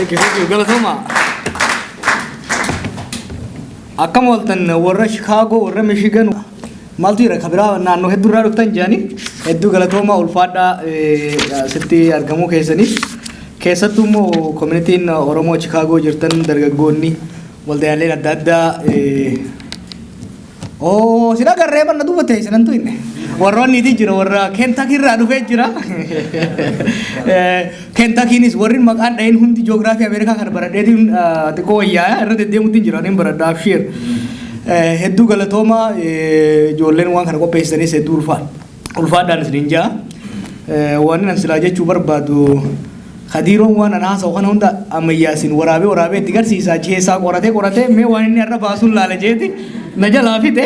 Thank you. Galatoma. Akkam waltan warra Chicago warra Michigan maaltu jira kabira naannoo hedduurraa dhuftan jedhani hedduu galatooma ulfaadhaa sitti argamuu keessaniif keessattuu immoo community'n Oromoo Chicago jirtan dargaggoonni waldaaleen adda addaa sida garree banna dubbate sanantu inni warroonni jira warra Kentucky irraa dhufee jira Kentuckynis warri maqaan dhayin hundi geography America kan baradheetiin xiqqoo wayyaa irra deddeemuutiin jira niin baradhaaf share hedduu galatooma ijoolleen waan kana qopheessanis hedduu ulfaadhaan isiniin jaa waan nan silaa jechuu barbaadu Khadiroon waan ana haasa'u kana hunda ammayyaasin waraabee itti garsiisaa jeesaa qoratee mee waan inni irra baasuun laala jeeti na jalaa fite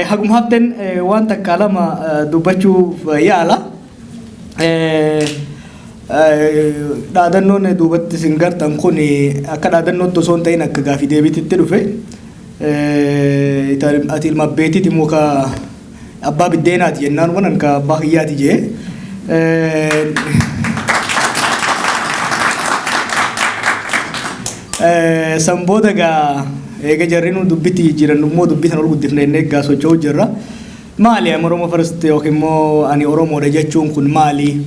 hagum haften waan takka lama dubbachuuf yaala dhaadannoon duubatti isin gartan kun akka dhaadannootti osoo hin ta'in akka gaafii deebititti dhufe ati ilma abbeetiiti muka abbaa biddeenaati jennaan waan ka abbaa hiyyaati jee Sambooda gaa eega jarrinu dubbiti jiran immoo dubbitan ol guddifne inni egaa socho'u jirra maali Oromoo first yookiin immoo ani Oromoodha jechuun kun maali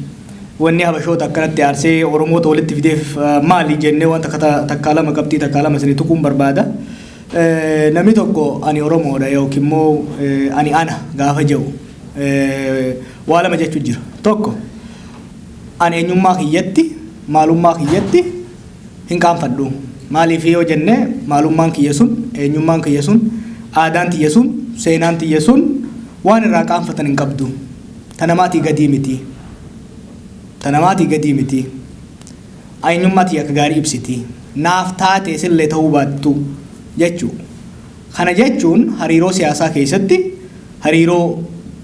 wanni habashoota akkanatti aarsee Oromoota walitti fideef maali jennee waan takka lama qabxii takka lama isin tuquun barbaada namni tokko ani Oromoodha yookiin immoo ani ana gaafa jedhu waa lama jechuun jira tokko ani eenyummaa kiyyatti maalummaa kiyyatti hin qaanfadhu maaliif yoo jenne maalummaan kiyya sun eenyummaan kiyya sun aadaan kiyya sun seenaan kiyya sun waan irraa qaanfatan hin qabdu tanamaatii gadii miti eenyummaa kiyya akka gaarii ibsiti naaf taate sillee ta'uu baattu jechuu kana jechuun hariiroo siyaasaa keessatti hariiroo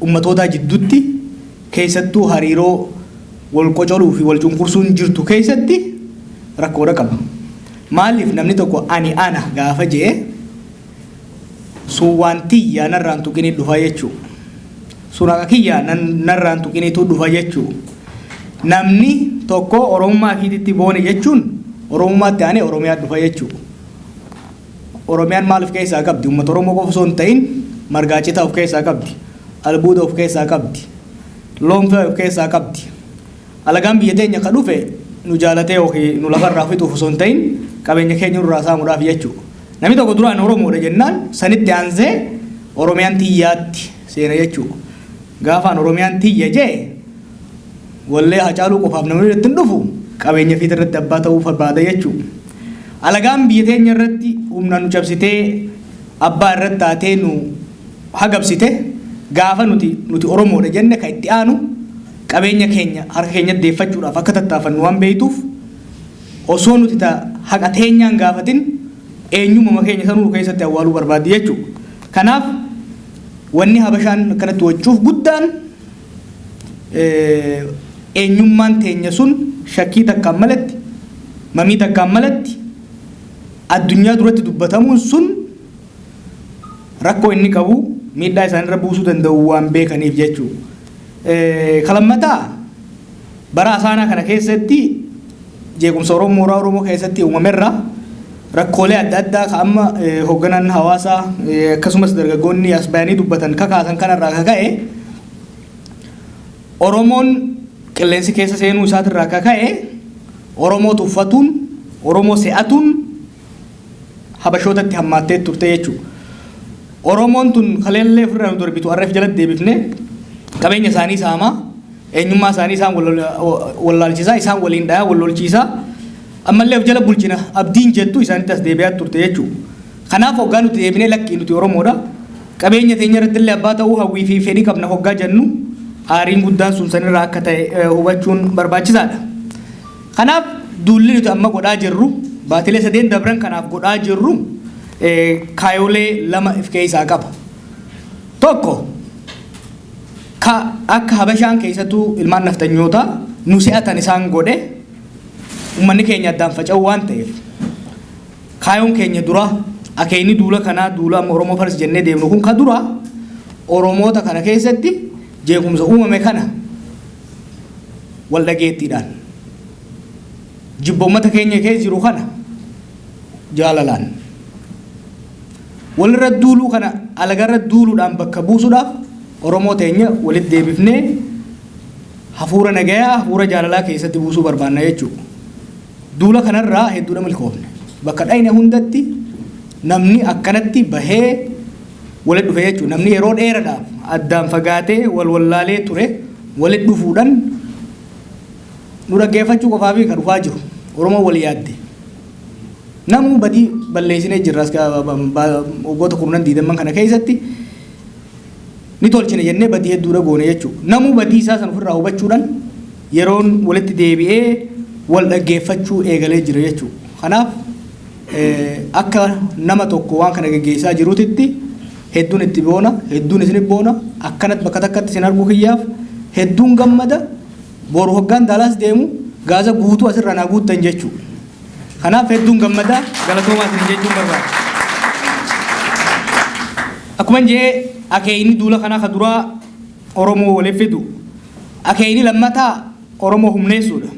ummatootaa jidduutti keessattuu hariiroo wal qocoluu fi wal cunqursuun jirtu keessatti rakkoodha qaba maaliif namni tokko ani ana gaafa jee sun waan tiyya narraan tuqinii dhufa jechuu sun akka kiyya narraan tuqiniitu dhufa jechuu namni tokko Oromummaa fiititti boone jechuun Oromummaatti aanee Oromiyaa dhufa jechuu Oromiyaan maal of keessaa qabdi uummata Oromoo qofa osoo hin ta'in margaacitaa of keessaa qabdi albuuda of keessaa qabdi loonfee of keessaa qabdi alagaan biyya teenya ka dhufe nu jaalatee yookiin nu lafarraa fixuuf osoo hin ta'in qabeenya keenya nurraa saamuudhaaf jechuudha. Namni tokko duraan Oromoodha jennaan sanitti aansee Oromiyaan tiyyaatti seena jechuudha. Gaafaan Oromiyaan tiyya jee wallee hacaaluu qofaaf namni irratti hin dhufu qabeenya fiita irratti abbaa ta'uu barbaada jechuudha. Alagaan biyya teenya irratti humna nu cabsitee abbaa irratti taatee nu hagabsite gaafa nuti Oromoodha jenne kan itti aanu qabeenya keenya harka keenya deeffachuudhaaf akka tattaafannu waan beektuuf osoo nuti haqa teenyaan gaafatin eenyummaa keenya sanuu keessatti awwaaluu barbaaddi jechuudha. Kanaaf wanni habashaan akkanatti wachuuf guddaan eenyummaan teenya sun shakkii takkaan malatti mamii takkaan malatti addunyaa duratti dubbatamuun sun rakkoo inni qabu miidhaa isaanirra buusuu danda'u waan beekaniif jechuudha. Kalammataa bara asaanaa kana keessatti jeequmsa Oromoo keessatti uumamerra rakkoolee adda addaa ka amma hoogganaan hawaasaa akkasumas dargaggoonni as bayanii dubbatan kakaasan kanarraa kaka'e Oromoon qilleensi keessa seenuu isaatirraa kaka'e Oromoo tuffatuun Oromoo se'atuun habashootatti hammaattee turte jechuudha. Oromoon tun kaleellee ofirraa nu dorbitu arreef jalatti deebifne qabeenya isaanii saamaa eenyummaa isaanii isaan wallaalchisaa isaan waliin dhayaa wallolchiisaa ammallee of jala bulchina abdiin jettu isaanitti as deebi'aa turte jechuudha. Kanaaf hoggaa nuti deebinee lakkii nuti Oromoodha qabeenya teenya irratti illee abbaa ta'uu hawwii fi fedhii qabna hoggaa jennu aariin guddaan sun sanirraa akka ta'e hubachuun barbaachisaadha. Kanaaf duulli nuti amma godhaa jirru baatilee 3 dabran kanaaf godhaa jirru kaayoolee lama of keessaa qaba. Tokko akka habashaan keessattuu ilmaan naftanyoota nu se'atan isaan godhe ummanni keenya addaan faca'u waan ta'eef kaayoon keenya dura akeeni duula kanaa duula Oromoo Fars jennee deemnu kun ka dura Oromoota kana keessatti jeequmsa uumame kana wal dhageettiidhaan jibboommata keenya keessa jiru kana jaalalaan walirra duuluu kana alagarra duuluudhaan bakka buusuudhaaf Oromoo teenya walitti deebifnee hafuura nagayaa hafuura jaalalaa keessatti buusuu barbaanna jechuudha. Duula kanarraa hedduudha milkoofne bakka dhayne hundatti namni akkanatti bahee walitti dhufe jechuudha. Namni yeroo dheeraadhaaf addaan fagaatee wallaalee ture walitti dhufuudhaan nu dhaggeeffachuu qofaa fi kan dhufaa jiru Oromoo wal yaadde. Namuu badii balleessinee jirras waggoota kurnan diidamman kana keessatti ni tolchine jennee badii hedduudha goone jechuudha. Namuu badii isaa san ofirraa hubachuudhaan yeroon walitti deebi'ee wal dhaggeeffachuu eegalee jira jechuudha. Kanaaf akka nama tokko waan kana gaggeessaa jiruutitti hedduun itti boona, hedduun isin boona, akkanatti bakka takkatti isin arguu kiyyaaf hedduun gammada, boru hoggaan daalaas deemu gaaza guutuu asirra naa guuttan jechuudha. Kanaaf hedduun gammada galatoomaa isin jechuun barbaada. Akkuma jee akeeyni duula kanaa ka duraa Oromoo waliif fidu, akeeyni lammataa Oromoo humneessuudha.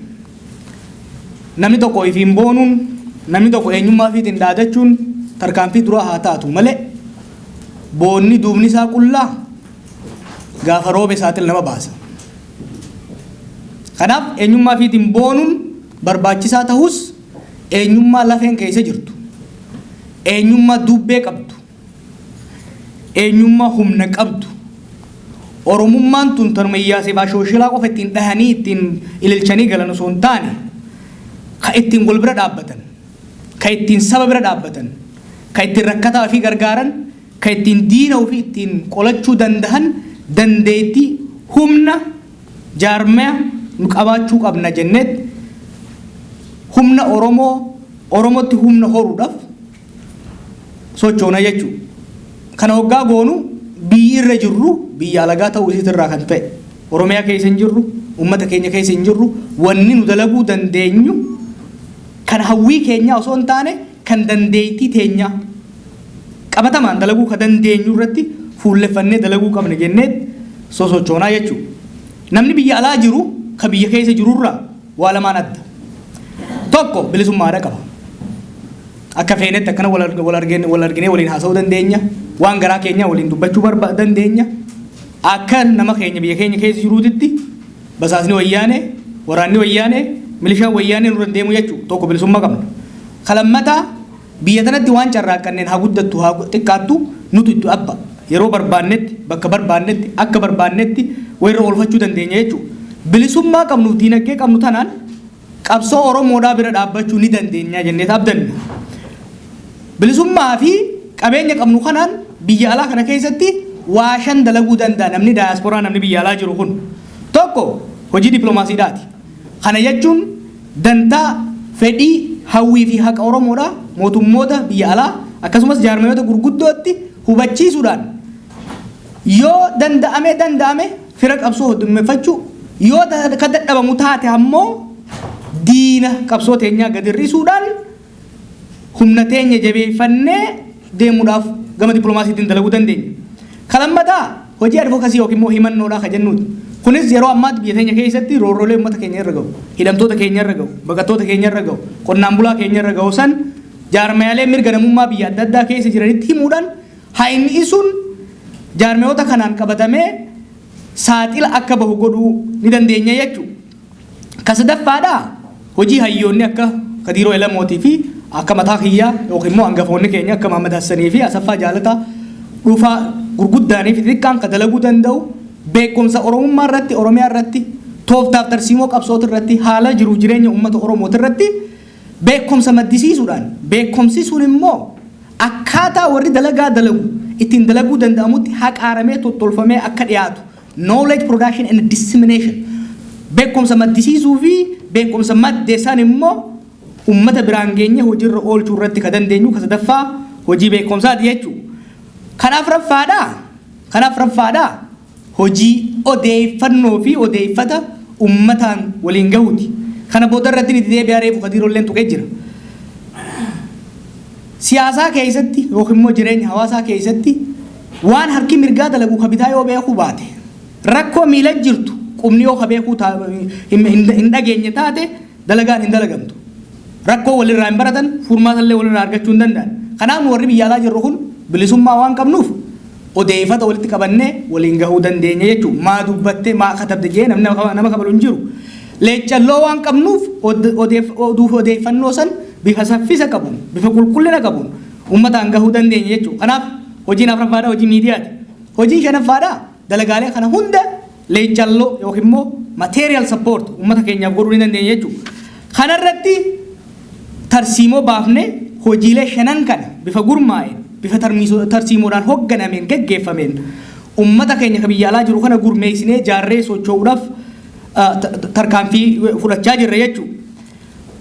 Namni tokko ifiin boonuun, namni tokko eenyummaa ofiitiin dhaadachuun tarkaanfii duraa haa taatu malee boonni duubni isaa qullaa gaafa roobe saaxil nama baasa. Kanaaf eenyummaa ofiitiin boonuun barbaachisaa ta'us eenyummaa lafeen keessa jirtu, eenyummaa dubbee qabdu, eenyummaa humna qabdu. Oromummaan tun tanuma iyyaasee shooshalaa qofa ittiin dhahanii ittiin ililchanii galan osoo hin taane ka ittiin wal bira dhaabbatan, ka ittiin saba bira dhaabbatan, ka ittiin rakkataa ofii gargaaran, ka ittiin diina ofii ittiin qolachuu danda'an dandeettii humna jaarmaya nu qabaachuu qabna jenneet humna Oromootti humna horuudhaaf sochoona jechuudha. Kana hoggaa goonu biyyi irra jirru biyya alagaa ta'uu isiitirraa kan ta'e Oromiyaa keessa hin jirru, uummata keenya keessa hin jirru, wanni nu dalaguu dandeenyu kan hawwii keenya osoo hin taane kan dandeettii teenya qabatamaan dalaguu ka dandeenyu irratti fuulleffannee dalaguu qabna jenneet sosochoonaa jechuudha. Namni biyya alaa jiru ka biyya keessa jirurraa waa lamaan adda. Tokko bilisummaadha qaba. Akka feenetti akkana wal arginee waliin haasa'uu dandeenya. Waan garaa keenya waliin dubbachuu dandeenya. Akka nama keenya biyya keenya keessa jiruutitti basaasni wayyaanee, waraanni wayyaanee, milishaan wayyaanee nurra deemu jechuudha. Tokko bilisummaa qabna. Kalammataa biyya tanatti waan carraaqqanneen haa guddattu haa xiqqaattu nutu itti abba. Yeroo barbaannetti bakka barbaannetti akka barbaannetti wayirra oolfachuu dandeenya jechuudha. Bilisummaa qabnuuf diinagdee qabnu tanaan qabsoo Oromoodhaa bira dhaabbachuu ni dandeenya jennee abdanna. Bilisummaa fi qabeenya qabnu kanaan biyya alaa kana keessatti waa shan dalaguu danda'a namni daayasporaa namni biyya alaa jiru kun. Tokko hojii dippiloomaasiidhaati. Kana jechuun dantaa fedhii hawwii fi haqa Oromoodhaa mootummoota biyya alaa akkasumas jaarmayoota gurguddootti hubachiisuudhaan yoo danda'ame fira qabsoo hodhummeeffachuu yoo ka dadhabamu taate ammoo diina qabsoo teenyaa gad hir'isuudhaan humna teenya jabeeffannee deemuudhaaf gama dippiloomaasiitiin dalaguu dandeenya. Kalammataa hojii advokaasii yookiin immoo himannoodhaa ka jennuuti. Kunis yeroo ammaatti biyya teenya keessatti roorrolee uummata keenya irra gahu, hidhamtoota keenya irra gahu, baqattoota keenya irra gahu, qonnaan bulaa keenya irra gahu san jaarmayaalee mirga namummaa biyya adda addaa keessa jiranitti himuudhaan hayni isuun jaarmayoota kanaan qabatamee saaxila akka bahu godhuu ni dandeenya jechuudha. Kasadaffaadhaa hojii hayyoonni akka Kadiiroo Elamootii fi akka mataa kiyyaa yookiin immoo hangafoonni keenya akka Mahammad Hassanii fi Asaffaa Jaalataa dhuunfaa gurguddaanii fi xixiqqaan ka dalaguu danda'u beekumsa Oromummaa irratti Oromiyaa irratti tooftaaf tarsiimoo qabsoota irratti haala jiruuf jireenya uummata Oromoota irratti beekumsa maddisiisuudhaan beekumsi sun immoo akkaataa warri dalagaa dalagu ittiin dalaguu danda'amutti haqaaramee tottolfamee akka dhiyaatu knowledge production and dissemination beekumsa maddisiisuu fi beekumsa maddeessan immoo uummata biraan geenye hojiirra oolchuu irratti ka dandeenyu ka sadaffaa hojii beekumsaati jechuudha. Kanaaf raffaadhaa hojii odeeffannoo fi odeeffata uummataan waliin gahuuti. Kana booda irratti ni deebi'aa reefu Kadiiroolleen tuqee jira. Siyaasaa keessatti yookiin immoo jireenya hawaasaa keessatti waan harki mirgaa dalagu kabitaa yoo beekuu baate rakkoo miila jirtu qubni yoo ka beekuu hin dhageenye taate dalagaan hin dalagamtu. rakkoo walirraa hin baratan furmaatallee walirraa argachuu hin danda'an. Kanaaf nu warri biyya alaa jirru kun bilisummaa waan qabnuuf odeeffata walitti qabannee waliin gahuu dandeenya jechuudha. Maa dubbattee maa katabde jee nama kabalu hin jiru. Leechalloo waan qabnuuf odeeffannoo san bifa saffisa qabuun bifa qulqullina qabuun uummataan gahuu dandeenya jechuudha. Kanaaf hojiin afuraffaadhaa hojii miidiyaati. Hojiin shanaffaadhaa dalagaalee kana hunda leechalloo yookiin immoo material support uummata keenyaaf godhuu ni dandeenya jechuudha. Kanarratti tarsiimoo baafnee hojiilee shanan kana bifa gurmaa'een bifa tarsiimoodhaan hoogganameen gaggeeffameen uummata keenya kan biyya alaa jiru kana gurmeessinee jaarree socho'uudhaaf tarkaanfii fudhachaa jirra jechuudha.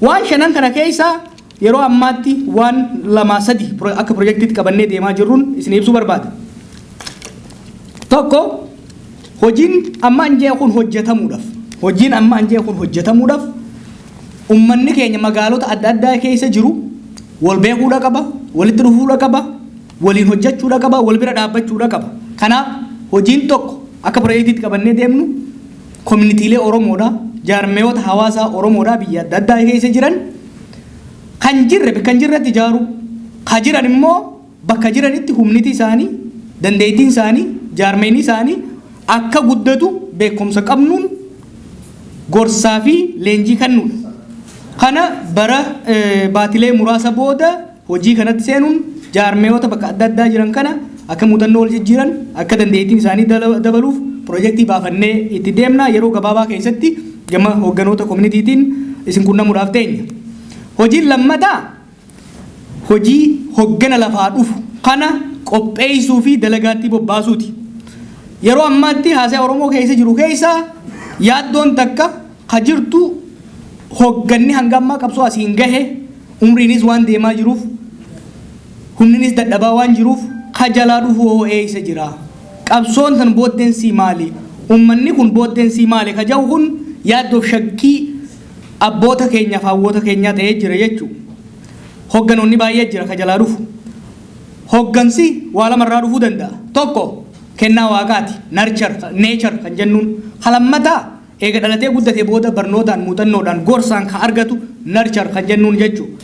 Waan shanan kana keessaa yeroo ammaatti waan 2-3 akka piroojeektiitti qabannee deemaa jirruun isin ibsuu barbaada. Tokko hojiin amma anjee kun hojjetamuudhaaf ummanni keenya magaalota adda addaa keessa jiru wal beekuudha qaba, walitti dhufuudha qaba, waliin hojjechuudha qaba, wal bira dhaabbachuudha qaba. Kanaaf hojiin tokko akka piroojeektiitti qabannee deemnu koominiitiilee Oromoodhaa, jaarmeewota hawaasaa Oromoodhaa biyya adda addaa keessa jiran kan jirretti ijaaru, kan jiran immoo bakka jiranitti humniti isaanii, dandeettiin isaanii, jaarmeenii isaanii akka guddatu beekumsa qabnuun gorsaa fi leenjii kennuudha. Kana bara baatilee muraasa booda hojii kanatti seenuun jaarmeewota bakka adda addaa jiran kana akka muuxannoo wal jijjiiran akka dandeettiin isaanii dabaluuf piroojeektii baafannee itti deemna yeroo gabaabaa keessatti gama hoogganoota koominiitiitiin isin quunnamuudhaaf teenya. Hojiin lammataa hojii hooggana lafaa dhufu kana qopheessuu fi dalagaatti bobbaasuuti. Yeroo ammaatti haasaa Oromoo keessa jiru keessaa yaaddoon takka ka jirtu hoogganni hanga ammaa qabsoo asiin gahe umriinis waan deemaa jiruuf humninis dadhabaa waan jiruuf ka jalaa dhufu hoo'ee isa jira. Qabsoon tan booddeensi maali? Uummanni kun booddeensi maali? Ka jahu kun yaaddoof shakkii abboota keenyaaf hawwoota keenyaa ta'ee jira jechuudha. Hoogganoonni baay'ee jira ka jalaa dhufu. Hooggansi waa lamarraa dhufuu danda'a. Tokko kennaa waaqaati, nature kan jennuun. Halammataa eega dhalatee guddatee booda barnootaan muuxannoodhaan gorsaan kan argatu nature kan jennuun jechuudha.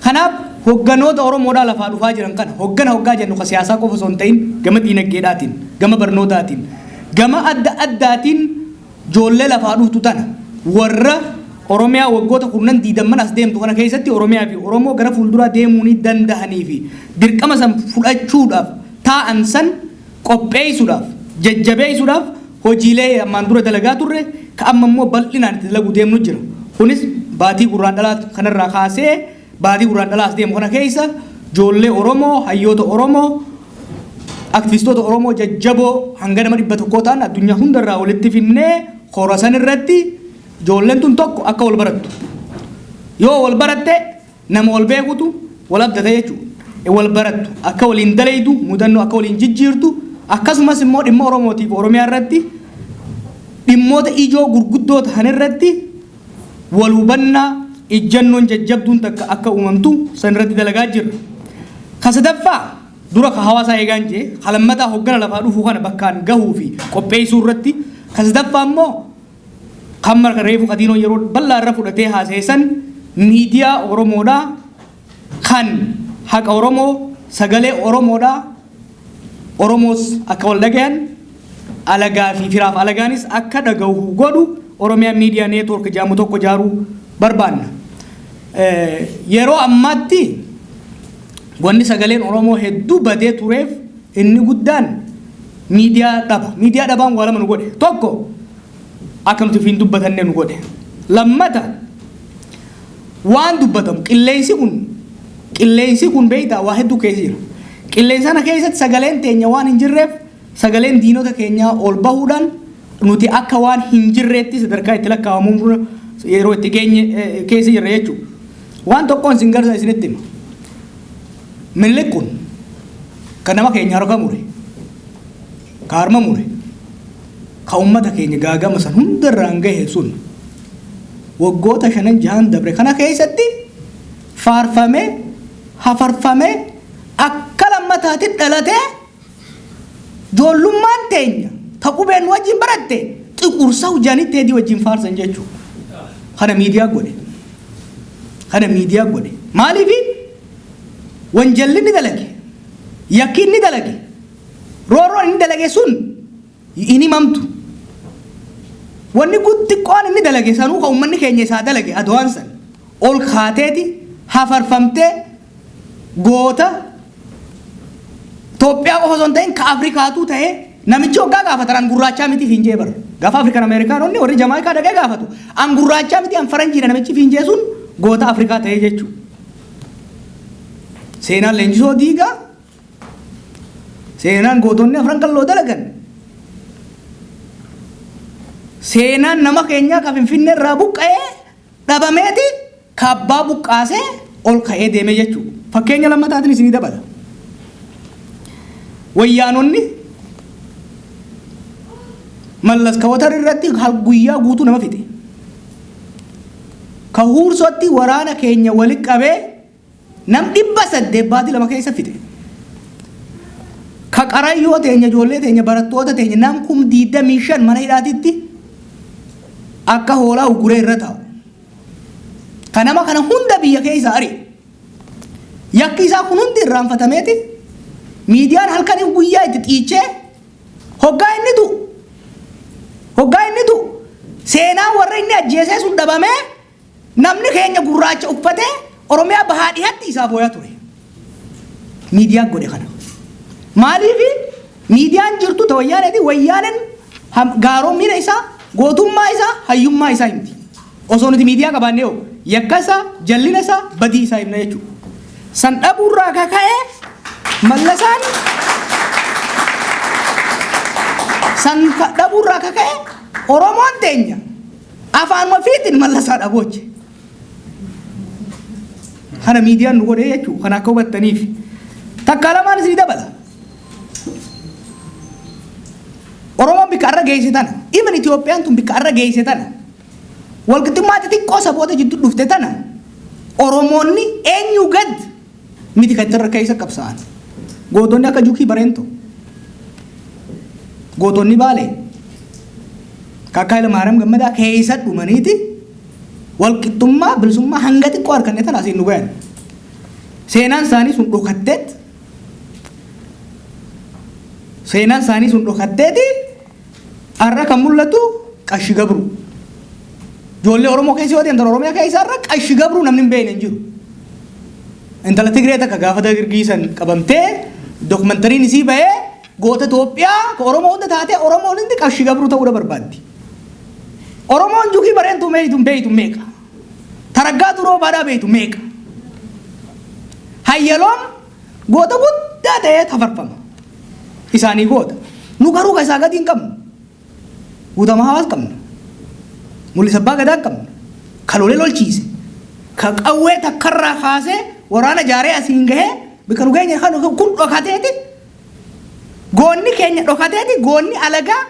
Kanaaf hoogganoota Oromoodhaa lafaa dhufaa jiran kana hoggaa jennu ka siyaasaa qofa osoo hin ta'in gama diinagdeedhaatiin, gama barnootaatiin, gama adda addaatiin ijoollee lafaa dhuftu tana warra Oromiyaa waggoota 10 as deemtu kana keessatti Oromiyaa fi Oromoo gara fuulduraa deemuu ni danda'anii fi dirqama san fudhachuudhaaf taa'an san qopheessuudhaaf jajjabeessuudhaaf hojiilee ammaan dura dalagaa turre ka amma immoo bal'inaan itti dalaguu deemnu jira. Kunis baatii gurraandhalaa kanarraa kaasee baatii gurraandhalaas deemu kana keessa ijoollee Oromoo, hayyoota Oromoo, aktivistoota Oromoo jajjaboo hanga nama 100 ta'an addunyaa hundarraa walitti finnee Khorasan irratti ijoolleen tun tokko akka wal barattu. Yoo wal baratte nama wal beekutu wal abdata jechuudha. Wal barattu akka waliin dalaytu muuxannoo akka waliin jijjiirtu akkasumas immoo dhimma Oromootiif Oromiyaa irratti dhimmoota ijoo gurguddoo ta'an irratti wal hubannaa ijjannoon jajjabduun takka akka uumamtu san irratti dalagaa jirra. Kasadaffaa dura ka hawaasaa eegaan jee halammataa hooggana lafaa dhufuu kana bakkaan gahuu fi qopheessuu irratti kasadaffaa immoo kan marka reefu qadiinoo yeroo bal'aa irra fudhatee haaseessan miidiyaa Oromoodhaa kan haqa Oromoo sagalee Oromoodhaa Oromoos akka wal dhagayan alagaa fi firaaf alagaanis akka dhagahu godhu Oromiyaa miidiyaa neetwoork jedhamu tokko ijaaruu barbaanna. Yeroo ammaatti wanni sagaleen Oromoo hedduu badee tureef inni guddaan miidiyaa dhaba. Miidiyaa dhabaan waa lama nu godhe. Tokko akka nuti fiin dubbatanne nu godhe. Lammata waan dubbatamu qilleensi kun beektaa waa hedduu keessa jira. Qilleensa kana keessatti sagaleen teenya waan hin jirreef sagaleen diinota keenyaa ol bahuudhaan nuti akka waan hin jirreetti sadarkaa itti lakkaa'amuun yeroo itti geenye keessa jirra jechuudha. Waan tokkoon isin garsa isinitti hima. Milli kun kan nama keenya harka mure, ka harma mure, ka uummata keenya gaagama san hundarraan gahe sun waggoota 5-6 dabre kana keessatti faarfamee hafarfamee akka lammataatti dhalatee joollummaan teenya taqubeen wajjin baratte xiqursa hojjaanitti hedii wajjin faarsan jechuudha. Kana miidiyaa godhe. kana miidiyaa godhe maaliif wanjalli ni dalage yakki ni dalage roorroon ni dalage sun ini mamtu wanni gutti qoon ni dalage sanuu ka ummanni keenya isaa dalage adwaan san ol kaateeti hafarfamtee goota Itoophiyaa qofa osoo hin ta'in ka Afrikaatu ta'ee namichi hoggaa gaafatan an gurraachaa miti fiinjee bara gaafa Afrikaan Ameerikaanonni warri Jamaayikaa dhaqee gaafatu an gurraachaa miti an faranjiidha namichi fiinjee sun goota Afrikaa ta'ee jechuudha. Seenaan leenjisoo diigaa seenaan gootonni afran kalloo dalagan seenaan nama keenyaa ka Finfinnee irraa buqqa'ee dhabameeti ka abbaa buqqaasee ol ka'ee deeme jechuudha. Fakkeenya lammataatiin isinii dabala. Wayyaanonni mallas ka watar irratti guyyaa guutuu nama fite ka huursootti waraana keenya wali qabee nam 800 baatii lama keessa fite ka qarayyoo teenya ijoollee teenya barattoota teenya nam 25 mana hidhaatitti akka hoolaa uguree irra taa'u ka nama kana hunda biyya keessa ari yakki isaa kun hundi irraanfatameeti miidiyaan halkanii guyyaa itti xiichee hoggaa inni tu seenaan warra inni ajjeesee sun dhabamee namni keenya gurraacha uffatee Oromiyaa bahaa dhiyaatti isaa booyaa ture miidiyaa godhe kana maaliif miidiyaan jirtu ta wayyaaneeti wayyaanen gaaromina isaa gootummaa isaa hayyummaa isaa himti osoo nuti miidiyaa qabaannee yakka isaa jallina isaa badii isaa himna jechuudha san dhabuurraa kaka'ee mallasaan san dhabuurraa kaka'ee Oromoon teenya afaan wafiitiin mallasaa dhabooche kana miidiyaan nu godhee jechuudha kana akka hubattaniif takka lamaan isinii dabala Oromoon bikka arra geesse tana even Itoophiyaan tun bikka arra geesse tana walqixxummaa xixiqqoo saboota jidduu dhufte tana Oromoonni eenyu gad miti kan irra keessa qabsa'an gootonni akka Jukii Bareento gootonni Baalee kakkaa Ilmaariyaam Gammadaa keessa dhumaniiti walqixxummaa bilisummaa hanga xiqqoo harkanne tana asiin nu gahan seenaan isaanii sun dhokatteeti arra kan mul'atu Qashi Gabru ijoollee Oromoo keessa yoo deemtan Oromiyaa keessa arra Qashi Gabru namni hin beekne hin jiru intala Tigree takka gaafa dargaggeessan qabamtee dookumentariin isii bahee goota Itoophiyaa ka Oromoo hunda taatee Oromoon hundi Qashi Gabru ta'uudha barbaaddi Oromoon Jukii Bareentuu beeytu meeqa Taraggaa Turoo Baadaa beeytu meeqa Hayyaloom goota guddaa ta'ee tafarfama isaanii goota nu garuu ka isaa gadi hin qabnu guutama hawaas qabna mul'isa abbaa gadaa qabna ka lolee lolchiise ka qawwee takkarraa kaasee waraana jaaree asiin gahee bika nu geenya kun dhokateeti goonni keenya dhokateeti goonni alagaa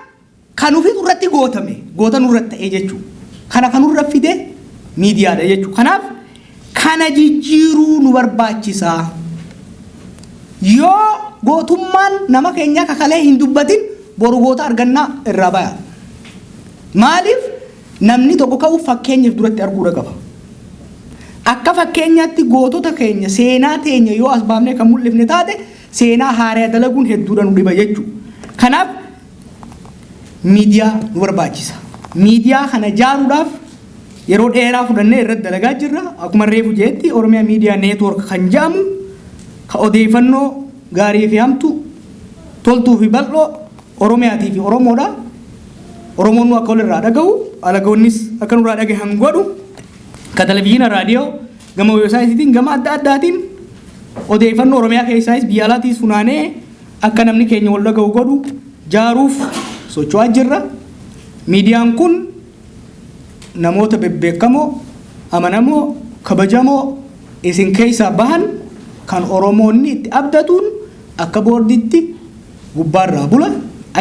kanuufi irratti gootame goota nurratti ta'ee jechuudha kana kanurra fide miidiyaadha jechuudha kanaaf kana jijjiiruu nu barbaachisaa yoo gootummaan nama keenya kakalee hin dubbatin boru goota argannaa irraa baya maaliif namni tokko ka'u fakkeenyaaf duratti arguudha qaba akka fakkeenyaatti gootota keenya seenaa teenya yoo as baafnee kan mul'ifne taate seenaa haaraa dalaguun hedduudha nu dhiba jechuudha kanaaf miidiyaa nu barbaachisa miidiyaa kana jaaruudhaaf yeroo dheeraa fudhannee irratti dalagaa jirra akkuma reefu jeetti Oromiyaa Miidiyaa Neetwoork kan jedhamu ka odeeffannoo gaarii fi hamtu toltuu fi bal'oo Oromiyaatii fi Oromoodha Oromoon nu akka walirraa dhaga'u alagoonnis akka nurraa dhagahan godhu ka televizyiina raadiyoo gama weebsaayitiin gama adda addaatiin odeeffannoo Oromiyaa keessaas biyya alaatiis funaanee akka namni keenya wal dhaga'u godhu jaaruuf socho'aa jirra miidiyaan kun namoota bebbeekamoo amanamoo kabajamoo isin keessaa bahan kan Oromoonni itti abdatuun akka boorditti gubbaarraa bula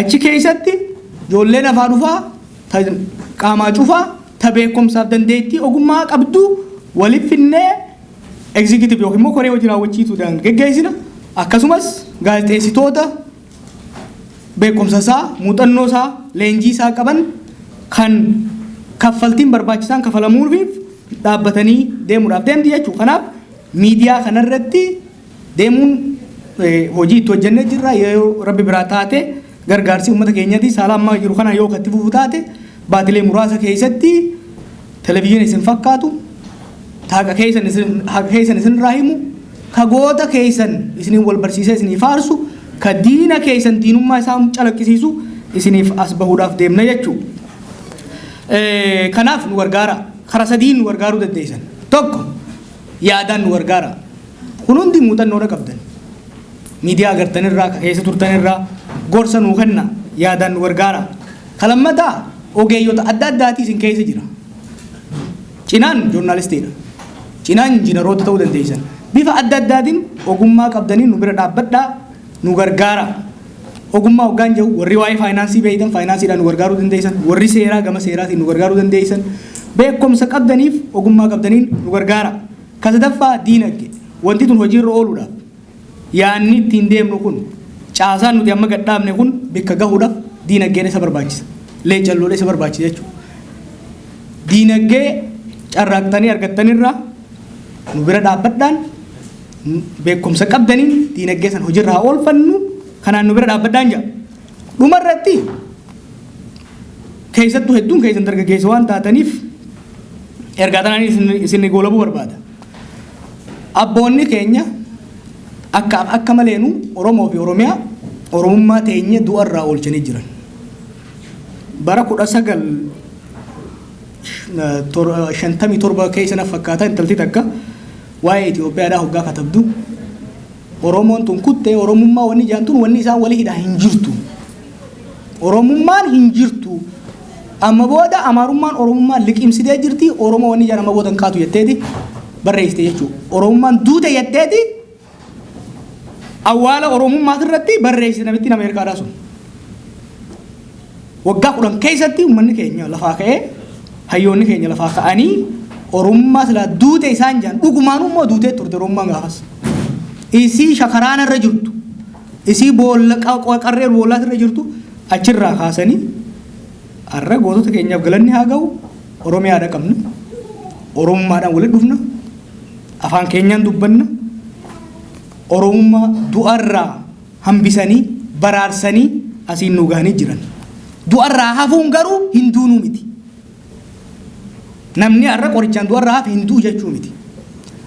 achi keessatti ijoolleen afaan dhufaa qaamaa cufaa ta beekumsaaf dandeettii ogummaa qabdu waliif finnee executive yookiin immoo koree hojii raawwachiisuudhaan geggeessina akkasumas gaazexeessitoota beekumsa isaa muuxannoo isaa leenjii isaa qaban kan kaffaltiin barbaachisaan kafalamuufiif dhaabbatanii deemuudhaaf deemti jechuudha. Kanaaf miidiyaa kanarratti deemuun hojii itti hojjennee jirra. Yoo rabbi biraa taate gargaarsi uummata keenyati saala ammaa jiru kana yoo katti fufu taate baatilee muraasa keessatti televezyiinii isin fakkaatu haqa keessan isin irraa himu ka goota keessan isiniin wal barsiisee isinii faarsu ka diina keessan diinummaa isaa calaqqisiisu isiniif as bahuudhaaf deemna jechuudha. Kanaaf nu gargaara. Karaa sadiin nu gargaaruu dandeessan. Tokko yaadaan nu gargaara. Kun hundi muuxannoodha qabdan. Miidiyaa agartanirraa keessa turtanirraa gorsa nuu kenna yaadaan nu gargaara. Kalammataa ogeeyyota adda addaatii isin keessa jira. Cinaan joornaalistiidha. Cinaan injiinaroota ta'uu dandeessan. Bifa adda addaatiin ogummaa qabdanii nu bira dhaabbadhaa nu gargaara. Ogummaa hoggaan jiru warri waa'ee faayinaansii beeytan faayinaansiidhaan nu gargaaruu dandeessan. Warri seeraa gama seeraatiin nu gargaaruu dandeessan. Beekumsa qabdaniif ogummaa qabdaniin nu gargaara. Ka sadaffaa diinagdee. Wanti tun hojiirra ooluudhaaf yaanni ittiin deemnu kun caasaan nuti amma gadhaabne kun bakka gahuudhaaf diinagdeen isa barbaachisa. Leencalloodha isa barbaachisa jechuudha. Diinagdee carraaqqatanii argattanirraa nu bira dhaabbadhaan beekumsa qabdaniin diinagdee san hojiirra haa oolfannu kanaan nu bira dhaabbadhaan jira. Dhumarratti keessattuu hedduun keessan dargaggeessa waan taataniif ergaa tanaan isin goolabuu barbaada. Abboonni keenya akka maleenu Oromoo fi Oromiyaa Oromummaa teenya du'arraa oolchanii jiran. Bara 1957 keessa na fakkaata intalti takka waa'ee Itoophiyaadhaa hoggaa katabdu Oromoon tun kuttee Oromummaa wanni jaantun wanni isaan walii hidhaa hin jirtu. Oromummaan hin jirtu. Amma booda Amaarummaan Oromummaan liqimsitee jirti. Oromoo wanni jaan amma booda hin kaatu jetteeti barreessite jechuudha. Oromummaan duute jetteeti awwaala Oromummaa irratti barreessite namittiin Ameerikaadhaa sun. Waggaa 10 keessatti uummanni keenya lafaa ka'ee hayyoonni keenya lafaa ka'anii Oromummaa silaa duute isaan jaan dhugumaan immoo duutee turte Oromummaan gaafas. Isii shakaraana irra jirtu. Isii boolla qarree boollaas irra jirtu achirraa kaasanii har'a gootota keenyaaf galanni haa ga'u Oromiyaadha qabna. Oromummaadhaan walitti dhufna. Afaan keenyaan dubbanna. Oromummaa du'arraa hambisanii baraarsanii asiin nu gahanii jiran. Du'arraa hafuun garuu hin duunuu miti. Namni har'a qorichaan du'arraa hafe hin du'u jechuu miti.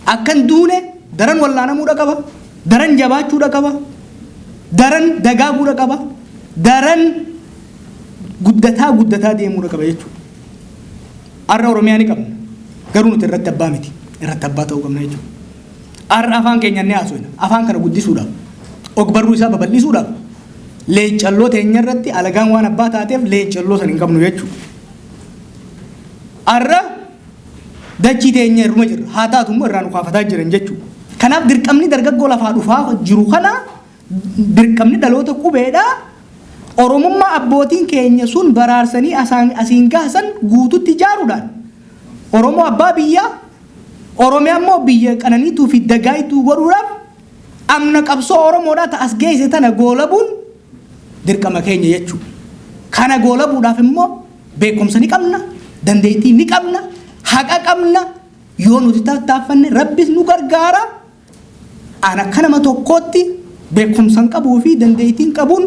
Akkan duune daran wallaanamuudha qaba. Daran jabaachuudha qaba. Daran dagaaguudha qaba. Daran guddataa deemuudha qaba jechuudha. Har'a Oromiyaa ni qabna. Garuu nuti irratti abbaa miti. Irratti abbaa ta'uu qabna jechuudha. Har'a afaan keenya ni haasofna. Afaan kana guddisuudhaaf, ogbarruu isaa babal'isuudhaaf, leencalloo teenya irratti alagaan waan abbaa taateef leencalloo san hin qabnu jechuudha. Har'a dachii teenya irruma jirra. Haa taatu immoo irraa nu kaafataa jiran jechuudha. Kanaaf dirqamni dargaggoo lafaa dhufaa jiru kana dirqamni dhaloota qubeedhaa Oromummaa abbootiin keenya sun baraarsanii asiin gaasan guututti ijaaruudhaan Oromoo abbaa biyyaa Oromiyaa immoo biyya qananiituu fi dagaayituu godhuudhaaf amna qabsoo Oromoodhaa ta'as geesse tana goolabuun dirqama keenya jechuudha. Kana goolabuudhaaf immoo beekumsa ni qabna, dandeettii ni qabna, haqa qabna. Yoo nuti tattaaffanne Rabbis nu gargaara. Ana akka nama tokkootti beekumsan qabuu fi dandeettiin qabuun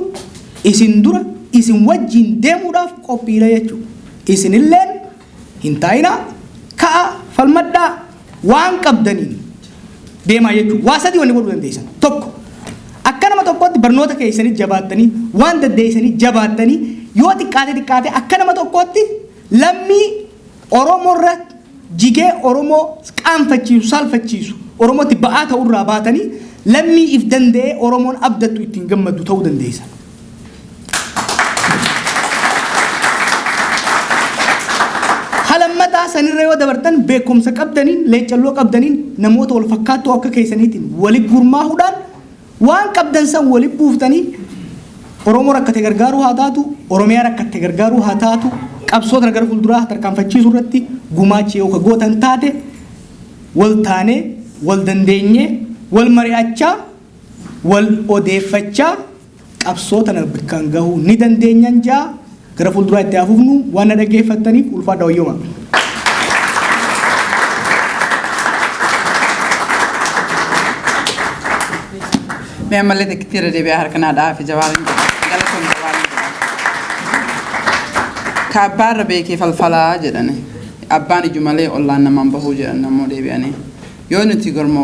isin dura isin wajjin deemuudhaaf qophiidha jechuudha. Isinilleen hin taa'inaa ka'a falmadhaa waan qabdaniin deemaa jechuudha. Waa sadii wanni godhuu dandeessan. Tokko akka nama tokkootti barnoota keessanii jabaattanii waan dandeessanii jabaattanii yoo xiqqaate akka nama tokkootti lammii Oromoo irratti jigee Oromoo qaanfachiisu saalfachiisu Oromootti ba'aa ta'urraa baatanii lammii if danda'ee Oromoon abdattu ittiin gammadu ta'uu dandeessan. Halammataa sanirra yoo dabartan beekumsa qabdaniin leencalloo qabdaniin namoota wal fakkaattuu akka keessaniitiin walitti gurmaahuudhaan waan qabdan san walitti buuftanii Oromoo rakkate gargaaruu haa taatu Oromiyaa rakkate gargaaruu haa taatu qabsoota gara fuulduraa tarkaanfachiisuu irratti gumaachi yoo gootan taate wal taanee wal dandeenyee wal mari'achaa wal odeeffachaa qabsoota bakkaan gahuu ni dandeenyan jaa gara fuulduraa itti hafuufnu waan dhaggeeffattaniif ulfaadha wayyooma. Mee ammallee kitiira deebi'aa harkanaa dhaafi jawaabin galatoon jawaabin kaabbaarra beekee falfalaa jedhani abbaan ijju malee ollaan namaan bahuu jedhan namoo deebi'anii yoo nuti gormoo